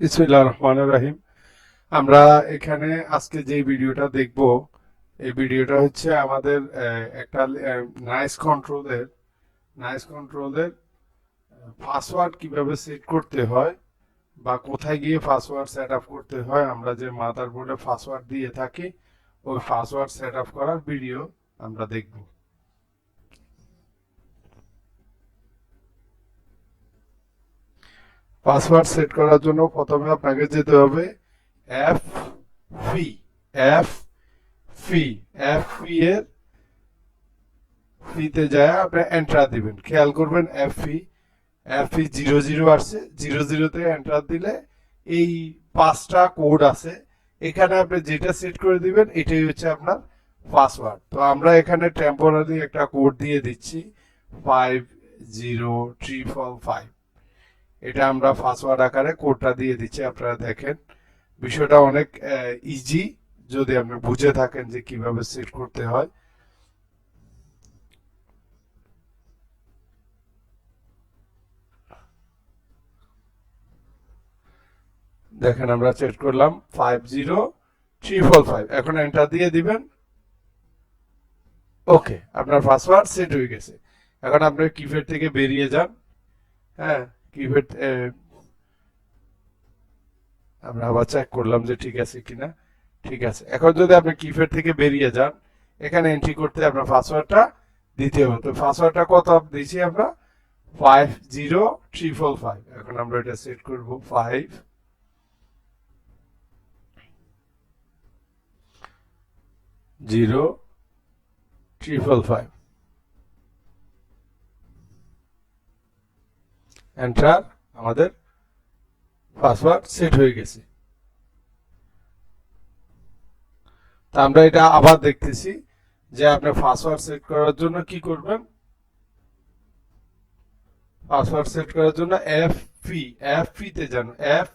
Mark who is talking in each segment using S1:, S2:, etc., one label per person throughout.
S1: বিসমিল্লাহির রহমানির রহিম। আমরা এখানে আজকে যে ভিডিওটা দেখব, এই ভিডিওটা হচ্ছে আমাদের একটা নাইস কন্ট্রোলের পাসওয়ার্ড কিভাবে সেট করতে হয় বা কোথায় গিয়ে পাসওয়ার্ড সেট আপ করতে হয়। আমরা যে মাদারবোর্ডে পাসওয়ার্ড দিয়ে থাকি, ওই পাসওয়ার্ড সেট আপ করার ভিডিও আমরা দেখব। পাসওয়ার্ড সেট করার জন্য প্রথমে আপনাকে যেতে হবে এফ ফি এফ ফি এফ ফি এর ফিতে যায় আপনি এন্টার দিবেন। খেয়াল করবেন এফ ফি 00 আসছে, 00তে এন্টার দিলে এই 5টা কোড আছে। এখানে আপনি যেটা সেট করে দিবেন এটাই হচ্ছে আপনার পাসওয়ার্ড। তো আমরা এখানে টেম্পোরারি একটা কোড দিয়ে দিচ্ছি 50345। এটা আমরা পাসওয়ার্ড আকারে কোডটা দিয়ে দিচ্ছি। আপনারা দেখেন বিষয়টা অনেক ইজি যদি আপনি বুঝে থাকেন যে কিভাবে সেট করতে হয়। দেখেন আমরা সেট করলাম 50345। এখন এন্টার দিয়ে দিবেন। ওকে, আপনার পাসওয়ার্ড সেট হয়ে গেছে। এখন আপনি কিপ্যাড থেকে বেরিয়ে যান। হ্যাঁ, কিপ্যাড আমরা আবার চেক করলাম যে ঠিক আছে কিনা। ঠিক আছে, এখন যদি আপনি কিপ্যাড থেকে বেরিয়ে যান, এখানে এন্ট্রি করতে আপনার পাসওয়ার্ডটা দিতে হবে। তো পাসওয়ার্ডটা কত দিয়েছি আমরা 50345। এখন আমরা এটা সেট করব 50345। এন্টার। আমাদের পাসওয়ার্ড সেট হয়ে গেছে। তা আমরা এটা আবার দেখতেছি যে আপনি পাসওয়ার্ড সেট করার জন্য কি করবেন। পাসওয়ার্ড সেট করার জন্য এফ তে যান। এফ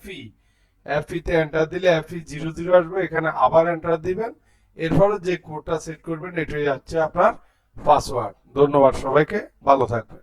S1: তে এন্টার দিলে এফ 00 আসবে। এখানে আবার এন্টার দিবেন। এরপরে যে কোডটা সেট করবেন এটাই হচ্ছে আপনার পাসওয়ার্ড। ধন্যবাদ সবাইকে, ভালো থাকবেন।